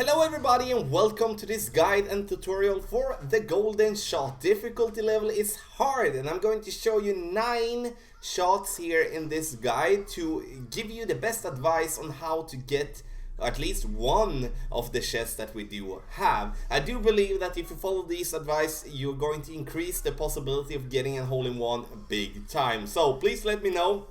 Hello everybody and welcome to this guide and tutorial for the golden shot. Difficulty level is hard and I'm going to show you 9 shots here in this guide to give you the best advice on how to get at least one of the chests that we do have. I do believe that if you follow this advice, you're going to increase the possibility of getting a hole-in-one big time. So please let me know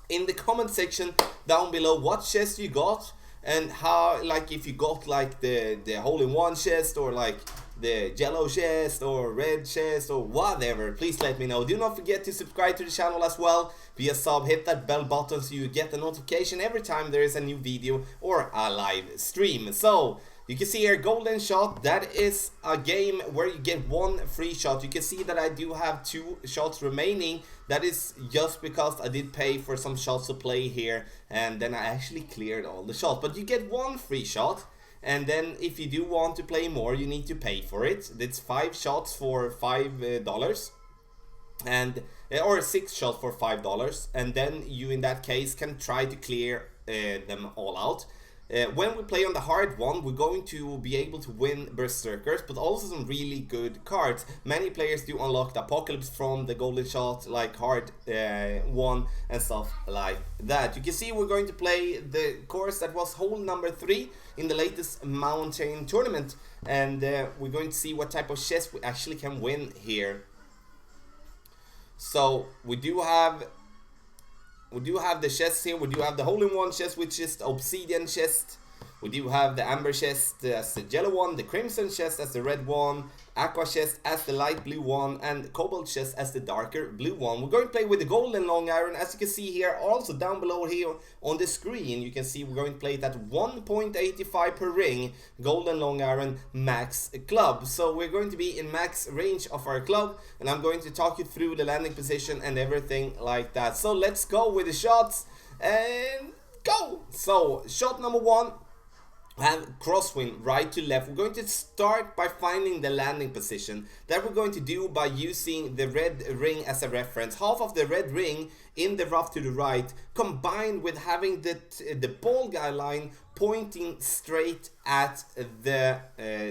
in the comment section down below what chest you got and how, like, if you got like the hole-in-one chest or like the yellow chest or red chest or whatever. Please let me know. Do not forget to subscribe to the channel as well. Be a sub, hit that bell button so you get the notification every time there is a new video or a live stream. So you can see here, golden shot, that is a game where you get one free shot. You can see that I do have 2 shots remaining. That is just because I did pay for some shots to play here and then I actually cleared all the shots. But you get one free shot, and then if you do want to play more, you need to pay for it. It's 5 shots for $5 and or 6 shots for $5, and then you in that case can try to clear them all out. When we play on the hard one, we're going to be able to win Berserkers, but also some really good cards. Many players do unlock the Apocalypse from the golden shot, like hard one and stuff like that. You can see we're going to play the course that was hole number 3 in the latest mountain tournament, and we're going to see what type of chest we actually can win here. So we do have the chests here. We do have the hole-in-one chest, which is the obsidian chest. We do have the amber chest as the yellow one, the crimson chest as the red one, aqua chest as the light blue one, and cobalt chest as the darker blue one. We're going to play with the golden long iron, as you can see here, also down below here on the screen. You can see we're going to play that 1.85 per ring golden long iron max club. So we're going to be in max range of our club, and I'm going to talk you through the landing position and everything like that. So let's go with the shots and go. So shot number 1. And crosswind right to left. We're going to start by finding the landing position. That we're going to do by using the red ring as a reference. Half of the red ring in the rough to the right, combined with having the ball guideline pointing straight at the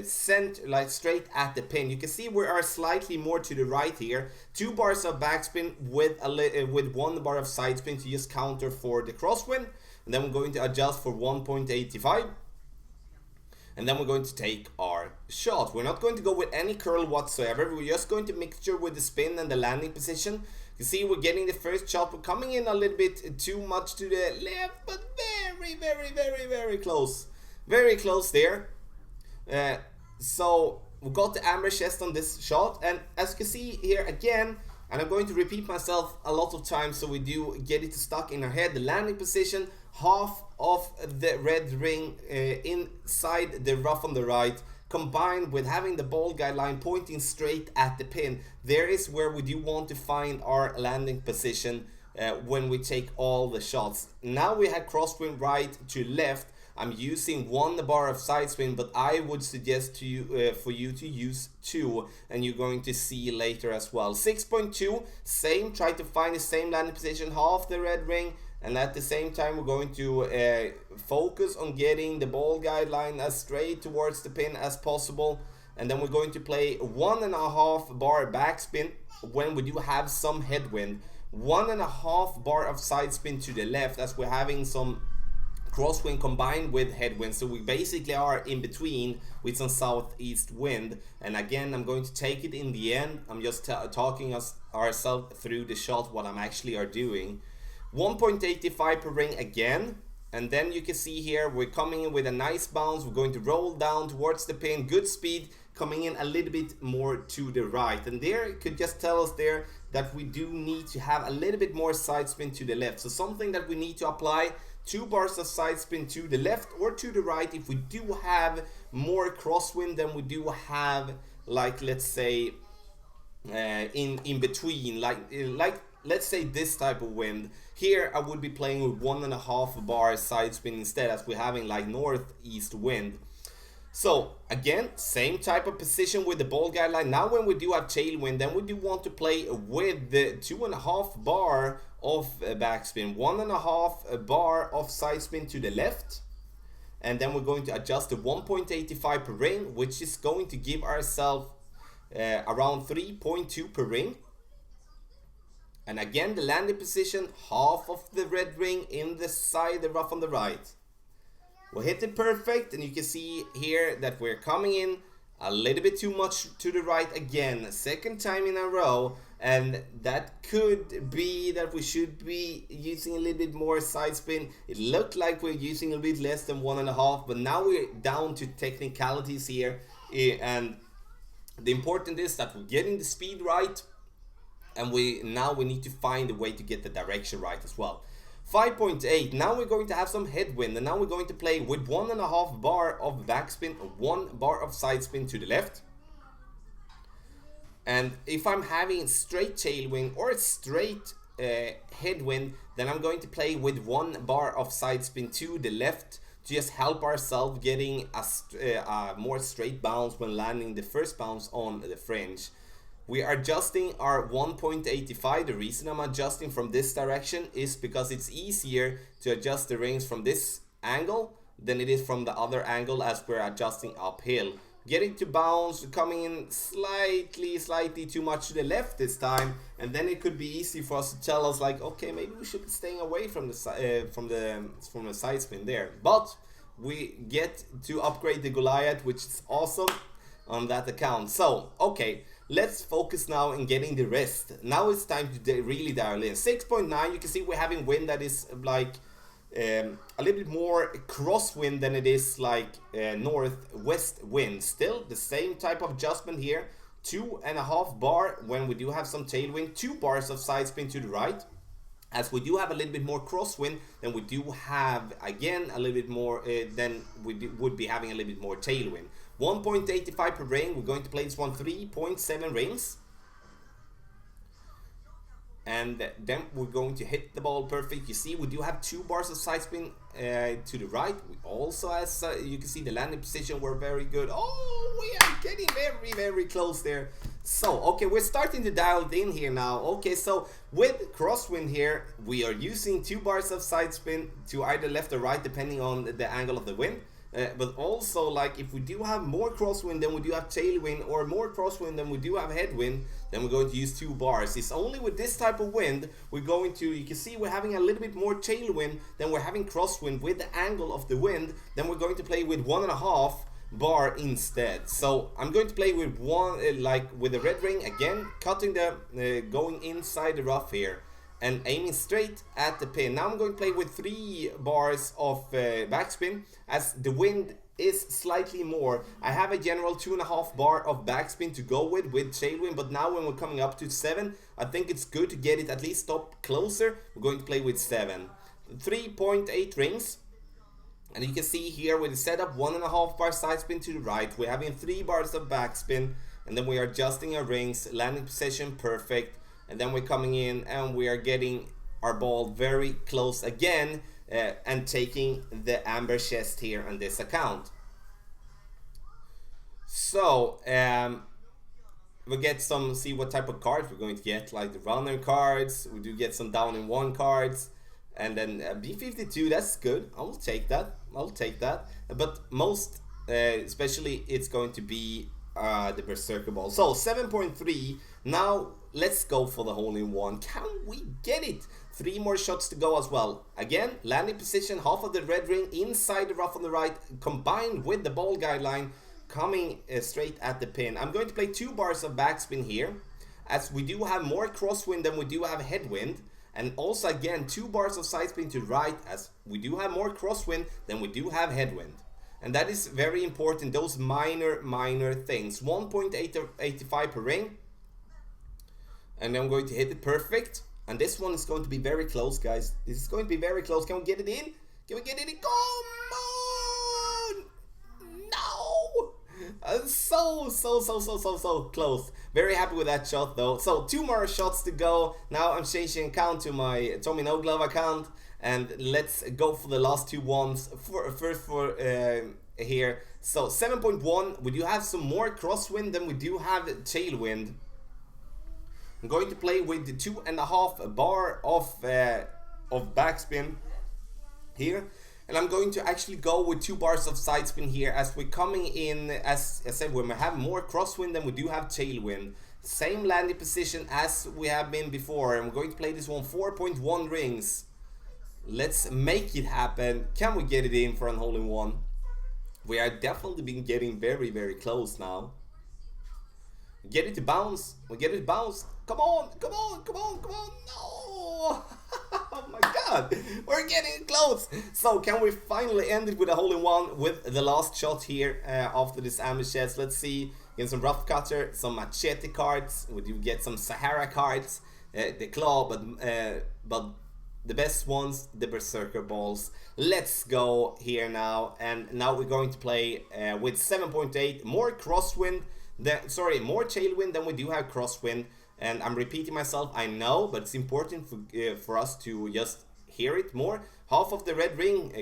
center, like straight at the pin. You can see we are slightly more to the right here. 2 bars of backspin with 1 bar of side spin to just counter for the crosswind. And then we're going to adjust for 1.85. And then we're going to take our shot. We're not going to go with any curl whatsoever. We're just going to mixture with the spin and the landing position. You see we're getting the first shot. We're coming in a little bit too much to the left, but very close. Very close there. So we got the amber chest on this shot. And as you can see here again, and I'm going to repeat myself a lot of times so we do get it stuck in our head. The landing position, half of the red ring inside the rough on the right, combined with having the ball guideline pointing straight at the pin. There is where we do want to find our landing position when we take all the shots. Now we had crosswind right to left. I'm using 1 bar of side spin, but I would suggest to you for you to use 2, and you're going to see later as well. 6.2, same, try to find the same landing position, half the red ring, and at the same time we're going to focus on getting the ball guideline as straight towards the pin as possible. And then we're going to play 1.5 bar backspin when we do have some headwind, 1.5 bar of side spin to the left as we're having some crosswind combined with headwind, so we basically are in between with some southeast wind. And again, I'm going to take it in the end. I'm just talking ourselves through the shot, what I'm actually are doing. 1.85 per ring again, and then you can see here we're coming in with a nice bounce. We're going to roll down towards the pin, good speed, coming in a little bit more to the right, and there it could just tell us there that we do need to have a little bit more side spin to the left. So something that we need to apply, 2 bars of side spin to the left or to the right if we do have more crosswind than we do have, like, let's say in between, like let's say this type of wind. Here I would be playing with 1.5 bar side spin instead, as we're having like northeast wind. So again, same type of position with the ball guideline. Now when we do have tailwind, then we do want to play with the 2.5 bar of backspin, 1.5 bar of side spin to the left, and then we're going to adjust to 1.85 per ring, which is going to give ourselves around 3.2 per ring. And again, the landing position, half of the red ring in the side, the rough on the right. We'll hit it perfect, and you can see here that we're coming in a little bit too much to the right again, second time in a row, and that could be that we should be using a little bit more side spin. It looked like we're using a bit less than 1.5, but now we're down to technicalities here, and the important is that we're getting the speed right, and now we need to find a way to get the direction right as well. 5.8, now we're going to have some headwind, and now we're going to play with 1.5 bar of backspin, 1 bar of side spin to the left. And if I'm having straight tailwind or straight headwind, then I'm going to play with 1 bar of side spin to the left to just help ourselves getting a more straight bounce when landing the first bounce on the fringe. We are adjusting our 1.85. The reason I'm adjusting from this direction is because it's easier to adjust the rings from this angle than it is from the other angle as we're adjusting uphill. Getting to bounce, coming in slightly too much to the left this time, and then it could be easy for us to tell us like, okay, maybe we should be staying away from the side spin there. But we get to upgrade the Goliath, which is awesome on that account. So okay, let's focus now in getting the rest. Now it's time to really dial in. 6.9, you can see we're having wind that is like a little bit more crosswind than it is like northwest wind. Still the same type of adjustment here. 2.5 bar when we do have some tailwind, 2 bars of side spin to the right. As we do have a little bit more crosswind, then we do have again a little bit more then we would be having a little bit more tailwind. 1.85 per ring. We're going to play this one 3.7 rings. And then we're going to hit the ball perfect. You see, we do have 2 bars of side spin to the right. We also, as you can see, the landing position were very good. Oh, we are getting very close there. So, okay, we're starting to dial it in here now. Okay, so with crosswind here, we are using 2 bars of side spin to either left or right, depending on the angle of the wind. But also, like, if we do have more crosswind than we do have tailwind, or more crosswind than we do have headwind, then we're going to use 2 bars. It's only with this type of wind we're going to, you can see we're having a little bit more tailwind than we're having crosswind with the angle of the wind. Then we're going to play with 1.5 bar instead. So I'm going to play with one, like with the red ring again, cutting the going inside the rough here and aiming straight at the pin. Now I'm going to play with 3 bars of backspin, as the wind is slightly more. I have a general 2.5 bar of backspin to go with tailwind, but now when we're coming up to 7, I think it's good to get it at least up closer. We're going to play with 7. 3.8 rings. And you can see here with the setup, 1.5 bar side spin to the right. We're having 3 bars of backspin, and then we are adjusting our rings, landing position perfect. And then we're coming in and we are getting our ball very close again and taking the amber chest here on this account. So we get some, see what type of cards we're going to get, like the runner cards. We do get some down in 1 cards, and then B52, that's good. I will take that. I'll take that. But most especially it's going to be the Berserker ball. So 7.3. Now let's go for the hole-in-one. Can we get it? 3 more shots to go as well. Again, landing position, half of the red ring inside the rough on the right, combined with the ball guideline coming straight at the pin. I'm going to play 2 bars of backspin here, as we do have more crosswind than we do have headwind. And also again, 2 bars of side spin to the right, as we do have more crosswind than we do have headwind. And that is very important, those minor things. 1.85 per ring. And I'm going to hit it perfect. And this one is going to be very close, guys. This is going to be very close. Can we get it in? Can we get it in? Come on! No! So close. Very happy with that shot, though. So 2 more shots to go. Now I'm changing account to my Tommy No Glove account. And let's go for the last 2 ones. First for here. So 7.1. We do have some more crosswind than we do have tailwind. I'm going to play with the 2.5 bar of backspin here. And I'm going to actually go with 2 bars of side spin here as we're coming in, as I said, when we have more crosswind than we do have tailwind. Same landing position as we have been before, and we're going to play this one 4.1 rings. Let's make it happen. Can we get it in for an hole-in-one? We are definitely been getting very, very close now. Get it to bounce. We get it to bounce. Come on, come on, come on, come on. No! Oh my god, we're getting close. So can we finally end it with a hole-in-one with the last shot here after this ambush chest? Let's see. Get some rough cutter, some machete cards. We do get some Sahara cards, the claw, but the best ones, the berserker balls. Let's go here now, and now we're going to play with 7.8 more crosswind. More tailwind than we do have crosswind. And I'm repeating myself, I know, but it's important for us to just hear it more. Half of the red ring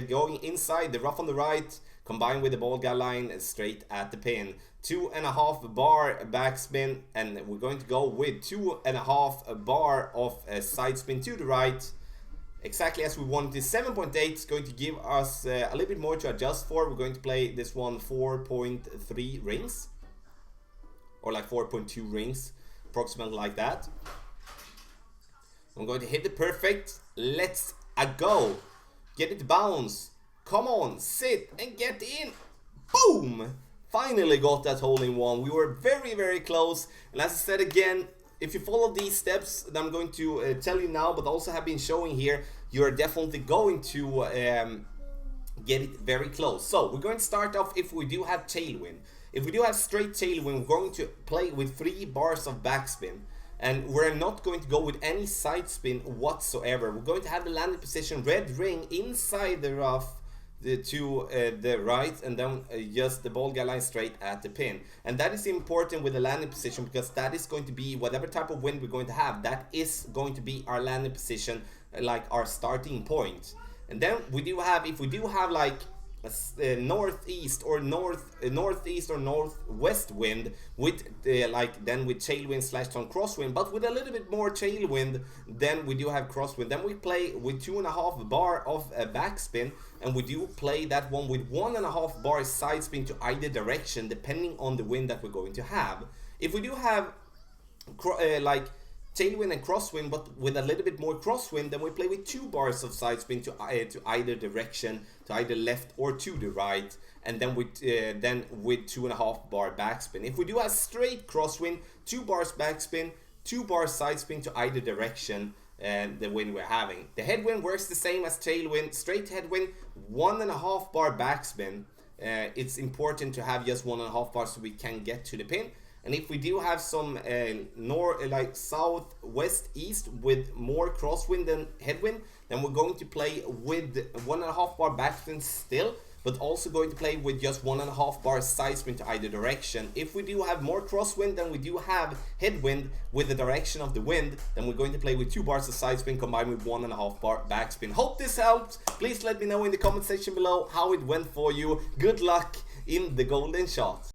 going inside the rough on the right, combined with the ball guy line straight at the pin. 2.5 bar backspin, and we're going to go with 2.5 bar of side spin to the right. Exactly as we wanted. 7.8 is going to give us a little bit more to adjust for. We're going to play this one 4.3 rings, or like 4.2 rings, approximately like that. I'm going to hit it perfect. Let's go. Get it to bounce. Come on, sit and get in. Boom! Finally got that hole-in-one. We were very, very close. And as I said again, if you follow these steps that I'm going to tell you now, but also have been showing here, you're definitely going to get it very close. So we're going to start off if we do have tailwind. If we do have straight tailwind, we're going to play with 3 bars of backspin. And we're not going to go with any side spin whatsoever. We're going to have the landing position red ring inside the rough to the right, and then just the ball guy line straight at the pin. And that is important with the landing position, because that is going to be whatever type of wind we're going to have. That is going to be our landing position, like our starting point. And then we do have, if we do have like northeast or northeast or northwest wind with like then with tailwind / some crosswind, but with a little bit more tailwind than we do have crosswind, then we play with 2.5 bar of backspin, and we do play that one with 1.5 bar side spin to either direction depending on the wind that we're going to have. If we do have like tailwind and crosswind, but with a little bit more crosswind, then we play with 2 bars of side spin to either direction, to either left or to the right, and then with 2.5 bar backspin. If we do have straight crosswind, 2 bars backspin, 2 bars side spin to either direction, and the wind we're having. The headwind works the same as tailwind. Straight headwind, 1.5 bar backspin. It's important to have just 1.5 bars so we can get to the pin. And if we do have some like southwest east with more crosswind than headwind, then we're going to play with 1.5 bar backspin still, but also going to play with just 1.5 bar side spin to either direction. If we do have more crosswind than we do have headwind with the direction of the wind, then we're going to play with 2 bars of side spin combined with 1.5 bar backspin. Hope this helps. Please let me know in the comment section below how it went for you. Good luck in the golden shot.